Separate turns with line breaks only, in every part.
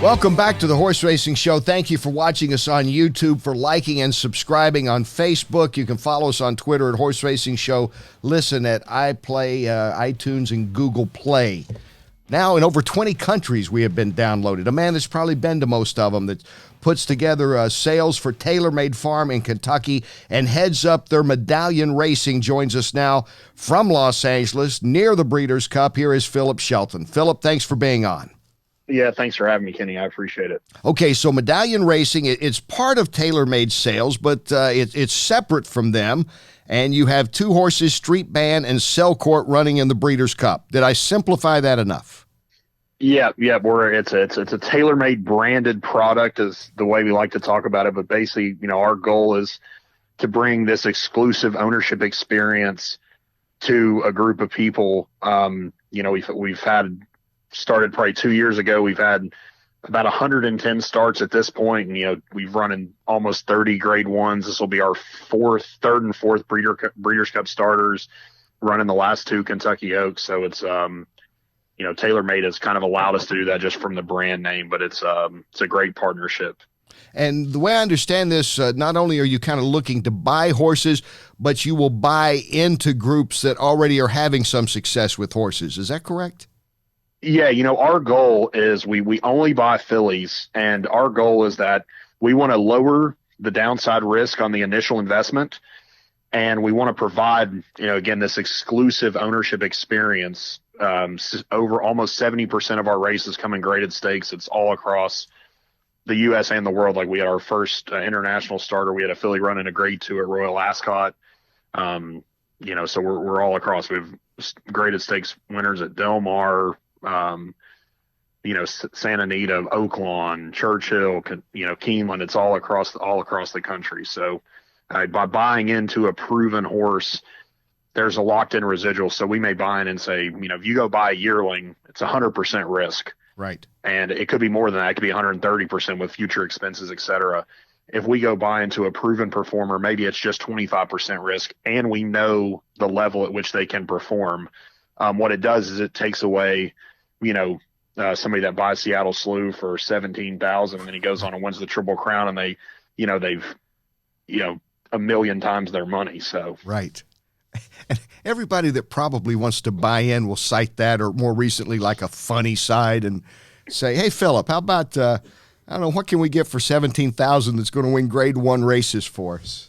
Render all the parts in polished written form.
Welcome back to the Horse Racing Show. Thank you for watching us on YouTube, for liking and subscribing on Facebook. You can follow us on Twitter at Horse Racing Show. Listen at iPlay, iTunes, and Google Play. Now in over 20 countries we have been downloaded. A man that's probably been to most of them, that puts together sales for TaylorMade Farm in Kentucky and heads up their Medallion Racing, joins us now from Los Angeles near the Breeders' Cup. Here is Phillip Shelton. Phillip, thanks for being on.
Yeah, thanks for having me, Kenny. I appreciate it.
Okay, so Medallion Racing, it's part of TaylorMade Sales, but it's separate from them, and you have two horses, Street Band and Selcourt, running in the Breeders' Cup. Did I simplify that enough?
Yeah. It's a TaylorMade branded product is the way we like to talk about it. But basically, our goal is to bring this exclusive ownership experience to a group of people. We've had started probably 2 years ago. We've had about 110 starts at this point, and we've run in almost 30 grade ones. This will be our third and fourth Breeders' Cup starters, running the last two Kentucky Oaks. So it's TaylorMade has kind of allowed us to do that just from the brand name, but it's a great partnership.
And the way I understand this, not only are you kind of looking to buy horses, but you will buy into groups that already are having some success with horses. Is that correct?
Yeah, our goal is we only buy fillies, and our goal is that we want to lower the downside risk on the initial investment, and we want to provide, again, this exclusive ownership experience. Over almost 70% of our races come in graded stakes. It's all across the U.S. and the world. Like we had our first international starter. We had a filly running a grade 2 at Royal Ascot. So we're all across. We have graded stakes winners at Del Mar, Santa Anita, Oaklawn, Churchill, Keeneland. It's all across the country. So by buying into a proven horse, there's a locked in residual. So we may buy in and say, if you go buy a yearling, it's 100% risk.
Right.
And it could be more than that. It could be 130% with future expenses, et cetera. If we go buy into a proven performer, maybe it's just 25% risk, and we know the level at which they can perform. What it does is it takes away, somebody that buys Seattle Slew for $17,000 and then he goes on and wins the Triple Crown, and they've a million times their money. So
right. And everybody that probably wants to buy in will cite that, or more recently, like a funny side, and say, "Hey, Phillip, how about I don't know, what can we get for $17,000 that's going to win grade 1 races for us?"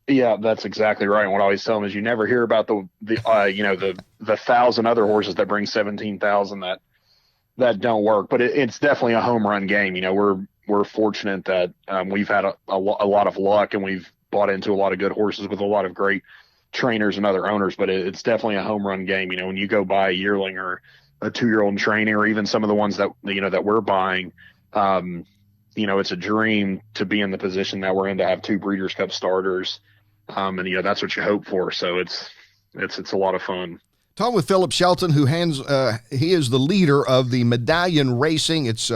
Yeah, that's exactly right. And what I always tell them is you never hear about the 1,000 other horses that bring 17,000 that don't work. But it's definitely a home run game. We're fortunate that we've had a lot of luck, and we've bought into a lot of good horses with a lot of great trainers and other owners. But it's definitely a home run game. When you go buy a yearling or a 2-year-old in training, or even some of the ones that that we're buying, it's a dream to be in the position that we're in, to have 2 Breeders' Cup starters. And that's what you hope for. So it's a lot of fun.
Talking with Phillip Shelton, who he is the leader of the Medallion Racing. It's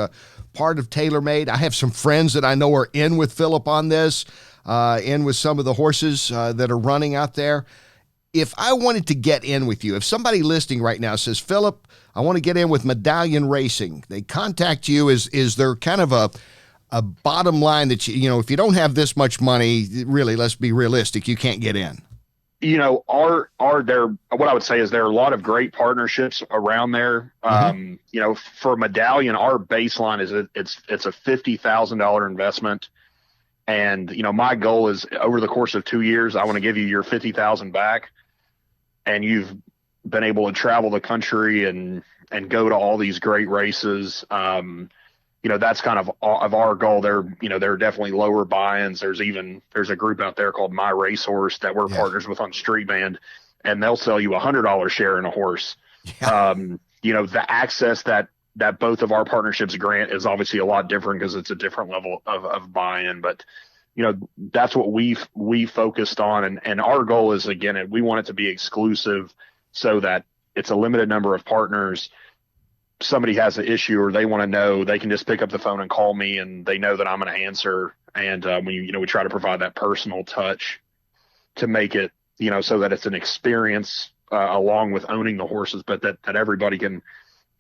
part of TaylorMade. I have some friends that I know are in with Phillip on this, in with some of the horses that are running out there. If I wanted to get in with you, if somebody listening right now says, "Phillip, I want to get in with Medallion Racing," they contact you. Is there kind of a bottom line that if you don't have this much money, really, let's be realistic, you can't get in?
What I would say is there are a lot of great partnerships around there. Mm-hmm. For Medallion, our baseline is it's a $50,000 investment. And, my goal is over the course of 2 years, I want to give you your $50,000 back. And you've been able to travel the country and go to all these great races. That's kind of our goal. There are definitely lower buy-ins. There's a group out there called My Racehorse that we're partners with on Street Band, and they'll sell you $100 share in a horse. Yeah. The access that both of our partnerships grant is obviously a lot different because it's a different level of buy-in, but that's what we focused on. And our goal is, again, we want it to be exclusive so that it's a limited number of partners. Somebody has an issue or they want to know, they can just pick up the phone and call me, and they know that I'm going to answer. And we try to provide that personal touch to make it, so that it's an experience along with owning the horses, but that everybody can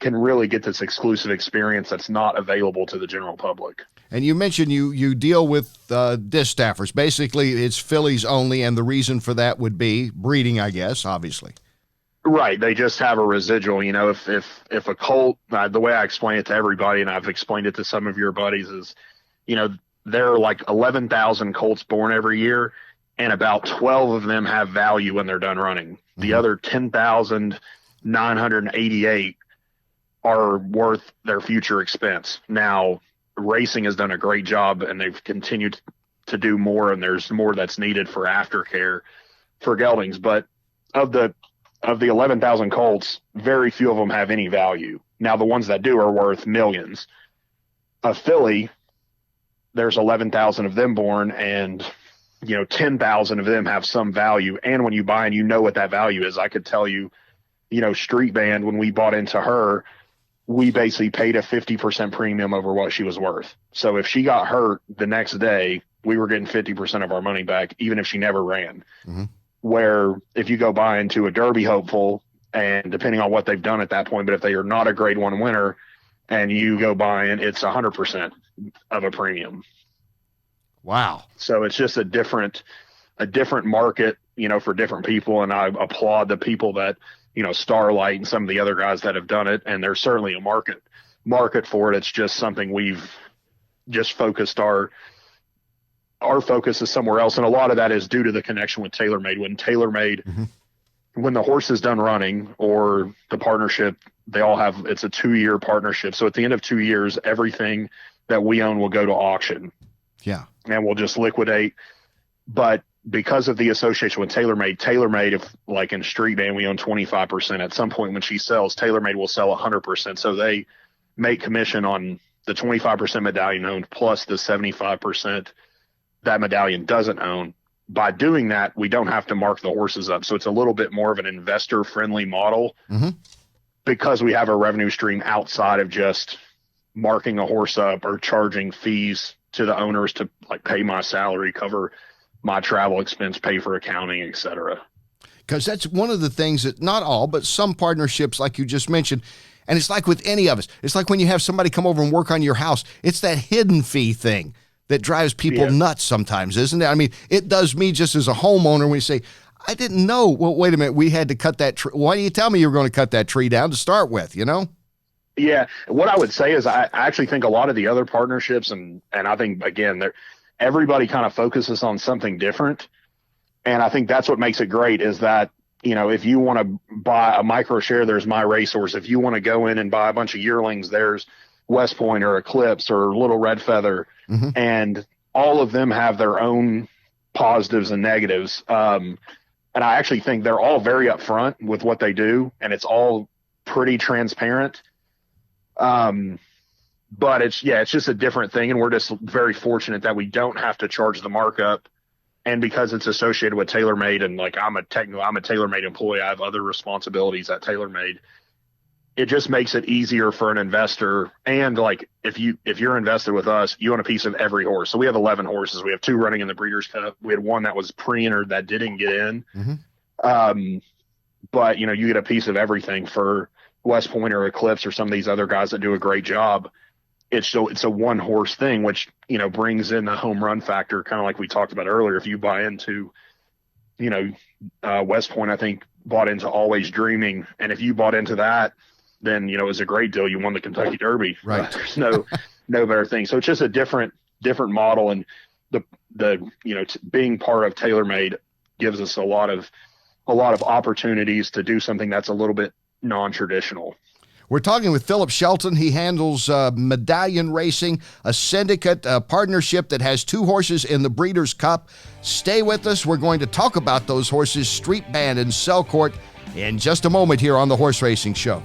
can really get this exclusive experience that's not available to the general public.
And you mentioned you deal with disc staffers. Basically, it's fillies only, and the reason for that would be breeding, I guess, obviously.
Right. They just have a residual. You know, if a colt, the way I explain it to everybody, and I've explained it to some of your buddies, is, you know, there are like 11,000 colts born every year, and about 12 of them have value when they're done running. The other 10,988 are worth their future expense. Now, racing has done a great job, and they've continued to do more, and there's more that's needed for aftercare for geldings. But of the 11,000 colts, very few of them have any value. Now, the ones that do are worth millions. A filly, there's 11,000 of them born, and 10,000 of them have some value. And when you buy and you know what that value is, I could tell you, Street Band, when we bought into her, we basically paid a 50% premium over what she was worth. So if she got hurt the next day, we were getting 50% of our money back, even if she never ran. Mm-hmm. Where if you go buy into a Derby hopeful, and depending on what they've done at that point, but if they are not a grade 1 winner and you go buying, it's 100% of a premium.
Wow.
So it's just a different market, for different people. And I applaud the people that, Starlight and some of the other guys that have done it. And there's certainly a market for it. It's just something we've just focused our focus is somewhere else. And a lot of that is due to the connection with TaylorMade. When TaylorMade, when the horse is done running, or the partnership, it's a 2-year partnership. So at the end of 2 years, everything that we own will go to auction.
Yeah.
And we'll just liquidate. But because of the association with TaylorMade, if like in Street Band, we own 25%, at some point when she sells, TaylorMade will sell 100%. So they make commission on the 25% Medallion owned plus the 75% that Medallion doesn't own. By doing that, we don't have to mark the horses up. So it's a little bit more of an investor friendly model because we have a revenue stream outside of just marking a horse up or charging fees to the owners to like pay my salary, cover my travel expense, pay for accounting, et cetera.
Because that's one of the things that not all, but some partnerships, like you just mentioned, and it's like with any of us, it's like when you have somebody come over and work on your house, it's that hidden fee thing that drives people nuts sometimes, isn't it? I mean, it does me just as a homeowner when you say, I didn't know. Well, wait a minute, we had to cut that tree. Why do you tell me you were going to cut that tree down to start with,
Yeah. What I would say is I actually think a lot of the other partnerships, and I think, again, everybody kind of focuses on something different. And I think that's what makes it great is that, if you want to buy a micro share, there's My Racehorse. If you want to go in and buy a bunch of yearlings, there's West Point or Eclipse or Little Red Feather. And all of them have their own positives and negatives. And I actually think they're all very upfront with what they do, and it's all pretty transparent. But it's just a different thing. And we're just very fortunate that we don't have to charge the markup. And because it's associated with TaylorMade, and like I'm a TaylorMade employee, I have other responsibilities at TaylorMade. It just makes it easier for an investor. And like, if you're invested with us, you own a piece of every horse. So we have 11 horses. We have 2 running in the Breeders' Cup. We had 1 that was pre-entered that didn't get in. But you get a piece of everything for West Point or Eclipse or some of these other guys that do a great job. It's a 1 horse thing, which, brings in the home run factor, kind of like we talked about earlier. If you buy into, West Point, I think bought into Always Dreaming. And if you bought into that, then, it was a great deal. You won the Kentucky Derby.
Right.
There's no better thing. So it's just a different model. And being part of TaylorMade gives us a lot of opportunities to do something that's a little bit non-traditional.
We're talking with Phillip Shelton. He handles Medallion Racing, a syndicate, a partnership that has 2 horses in the Breeders' Cup. Stay with us. We're going to talk about those horses, Street Band and Selcourt, in just a moment here on the Horse Racing Show.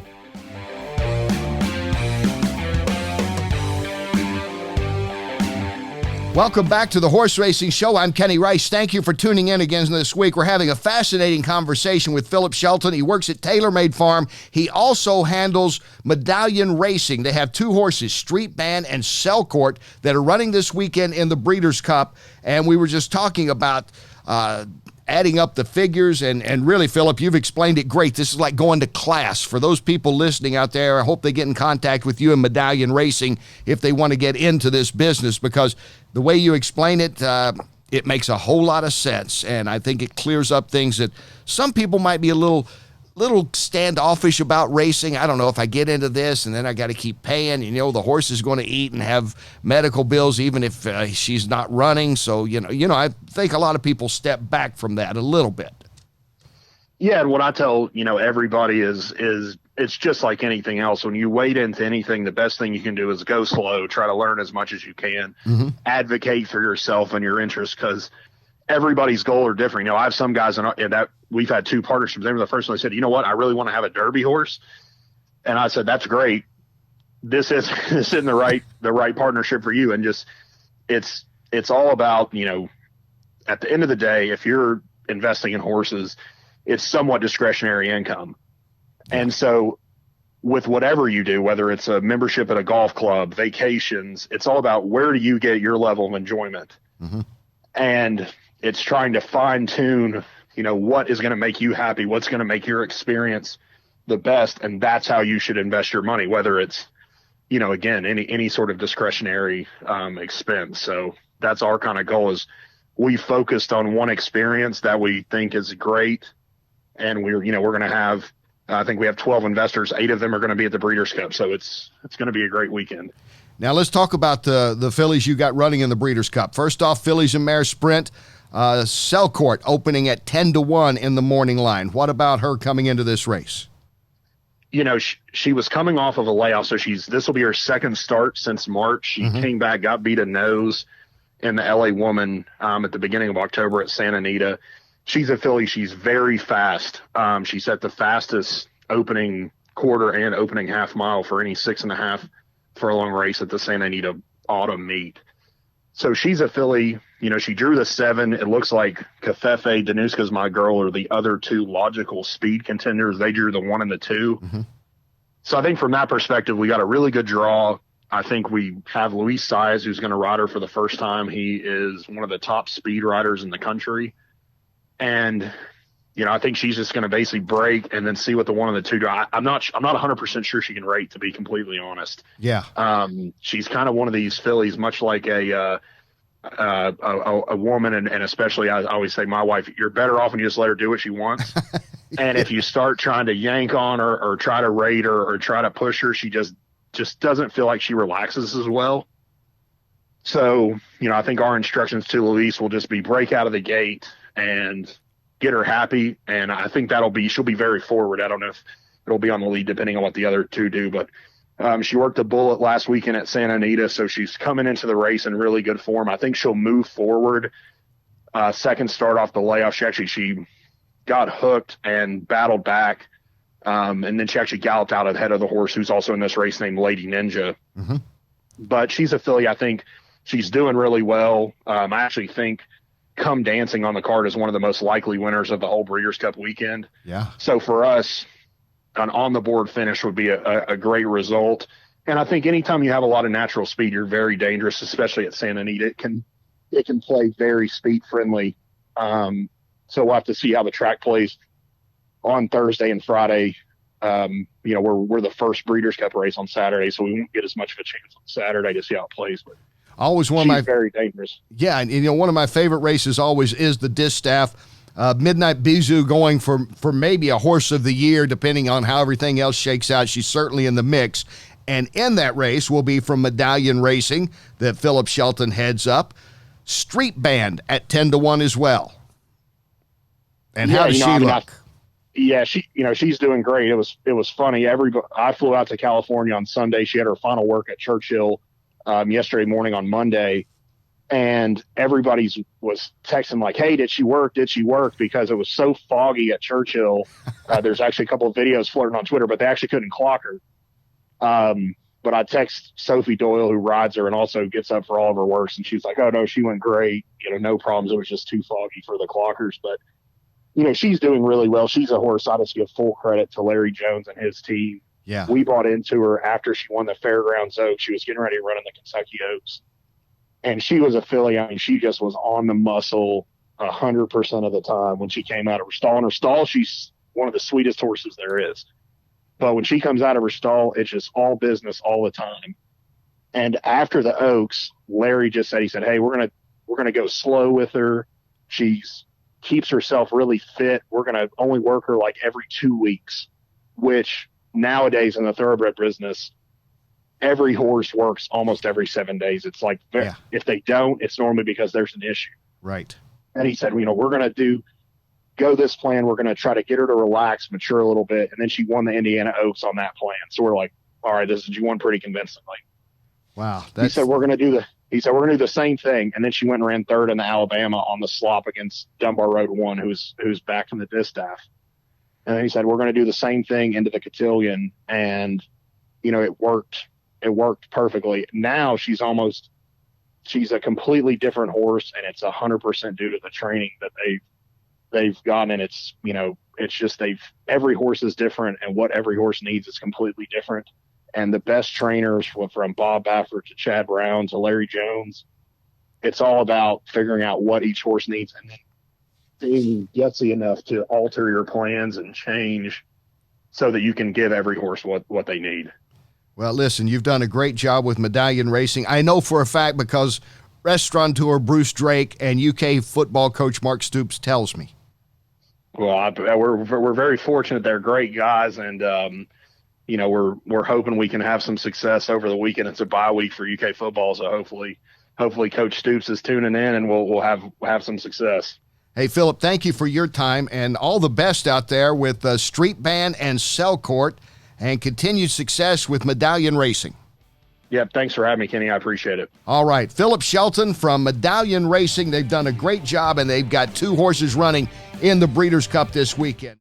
Welcome back to the Horse Racing Show. I'm Kenny Rice. Thank you for tuning in again this week. We're having a fascinating conversation with Phillip Shelton. He works at TaylorMade Farm. He also handles Medallion Racing. They have 2 horses, Street Band and Selcourt, that are running this weekend in the Breeders' Cup. And we were just talking about adding up the figures, and really, Phillip, you've explained it great. This is like going to class. For those people listening out there, I hope they get in contact with you and Medallion Racing if they want to get into this business, because the way you explain it, it makes a whole lot of sense, and I think it clears up things that some people might be a little standoffish about racing. I don't know if I get into this and then I got to keep paying. The horse is going to eat and have medical bills even if she's not running. So, I think a lot of people step back from that a little bit.
Yeah, and what I tell, everybody is it's just like anything else. When you wade into anything, the best thing you can do is go slow, try to learn as much as you can, advocate for yourself and your interests, because everybody's goal are different. I have some guys that we've had 2 partnerships. They were the first one that said, you know what, I really want to have a Derby horse. And I said, that's great. This isn't the right partnership for you. And just, it's all about, at the end of the day, if you're investing in horses, it's somewhat discretionary income. And so with whatever you do, whether it's a membership at a golf club, vacations, it's all about where do you get your level of enjoyment. And it's trying to fine tune, what is going to make you happy, what's going to make your experience the best. And that's how you should invest your money, whether it's, again, any sort of discretionary expense. So that's our kind of goal, is we focused on one experience that we think is great. And we're going to have, I think we have 12 investors. 8 of them are going to be at the Breeders' Cup. So it's going to be a great weekend.
Now let's talk about the fillies you got running in the Breeders' Cup. First off, fillies and mare sprint. Selcourt opening at 10-1 in the morning line. What about her coming into this race?
She was coming off of a layoff, so this will be her second start since March. She came back, got beat a nose in the LA Woman at the beginning of October at Santa Anita. She's a filly. She's very fast. She set the fastest opening quarter and opening half mile for any 6.5 furlong race at the Santa Anita Autumn Meet. So she's a filly. She drew the 7. It looks like Cafefe, Danuska's My Girl, are the other 2 logical speed contenders. They drew the 1 and the 2. So I think from that perspective, we got a really good draw. I think we have Luis Saez, who's going to ride her for the first time. He is one of the top speed riders in the country. And, I think she's just going to basically break and then see what the 1 and the 2 do. I'm not 100% sure she can rate, to be completely honest.
Yeah.
She's kind of one of these fillies, much like a woman, and especially I always say my wife, you're better off when you just let her do what she wants. And if you start trying to yank on her or try to rate her or try to push her, she just doesn't feel like she relaxes as well. So, I think our instructions to Luis will just be break out of the gate and get her happy. And I think she'll be very forward. I don't know if it'll be on the lead depending on what the other 2 do, but she worked a bullet last weekend at Santa Anita, so she's coming into the race in really good form. I think she'll move forward. Second start off the layoff, she got hooked and battled back, and then she actually galloped out ahead of the horse who's also in this race named Lady Ninja. But she's a filly. I think she's doing really well. I actually think Come Dancing on the card is one of the most likely winners of the whole Breeders' Cup weekend.
Yeah.
So for us, an on-the-board finish would be a great result. And I think anytime you have a lot of natural speed, you're very dangerous, especially at Santa Anita. It can play very speed-friendly. So we'll have to see how the track plays on Thursday and Friday. We're the first Breeders' Cup race on Saturday, so we won't get as much of a chance on Saturday to see how it plays. But she's very dangerous.
Yeah, and one of my favorite races always is the Distaff. Midnight Bisou going for maybe a horse of the year, depending on how everything else shakes out. She's certainly in the mix. And in that race will be from Medallion Racing that Phillip Shelton heads up. Street Band at 10-1 as well. And how does she look?
She's doing great. It was funny. I flew out to California on Sunday. She had her final work at Churchill yesterday morning on Monday, and everybody was texting like, hey, did she work? Because it was so foggy at Churchill. There's actually a couple of videos floating on Twitter, but they actually couldn't clock her. But I text Sophie Doyle, who rides her and also gets up for all of her works, and she's like, oh no, she went great. No problems. It was just too foggy for the clockers. But she's doing really well. She's a horse. I just give full credit to Larry Jones and his team.
Yeah.
We bought into her after she won the Fairgrounds Oaks. She was getting ready to run in the Kentucky Oaks. And she was a filly. I mean, she just was on the muscle. 100% of the time when she came out of her stall. In her stall, she's one of the sweetest horses there is. But when she comes out of her stall, it's just all business all the time. And after the Oaks, Larry just said, he said, hey, we're gonna go slow with her. She's keeps herself really fit. We're gonna only work her like every 2 weeks, which nowadays in the thoroughbred business, every horse works almost every 7 days. It's like, if they don't, it's normally because there's an issue.
Right.
And he said, we're going to go this plan. We're going to try to get her to relax, mature a little bit. And then she won the Indiana Oaks on that plan. So we're like, all right, you won pretty convincingly.
Wow.
He said, we're going to do the same thing. And then she went and ran third in the Alabama on the slop against Dunbar Road 1, who's back in the distaff. And then he said, we're going to do the same thing into the cotillion. And, it worked. It worked perfectly. Now she's a completely different horse, and it's 100% due to the training that they've gotten. And it's, it's just every horse is different, and what every horse needs is completely different. And the best trainers, from Bob Baffert to Chad Brown to Larry Jones, it's all about figuring out what each horse needs and then being gutsy enough to alter your plans and change so that you can give every horse what they need.
Well, listen, you've done a great job with Medallion Racing. I know for a fact because restaurateur Bruce Drake and UK football coach Mark Stoops tells me.
Well, we're very fortunate. They're great guys, and we're hoping we can have some success over the weekend. It's a bye week for UK football, so hopefully Coach Stoops is tuning in, and we'll have some success.
Hey, Phillip, thank you for your time, and all the best out there with Street Band and Selcourt, and continued success with Medallion Racing.
Yep, thanks for having me, Kenny. I appreciate it.
All right, Phillip Shelton from Medallion Racing. They've done a great job, and they've got 2 horses running in the Breeders' Cup this weekend.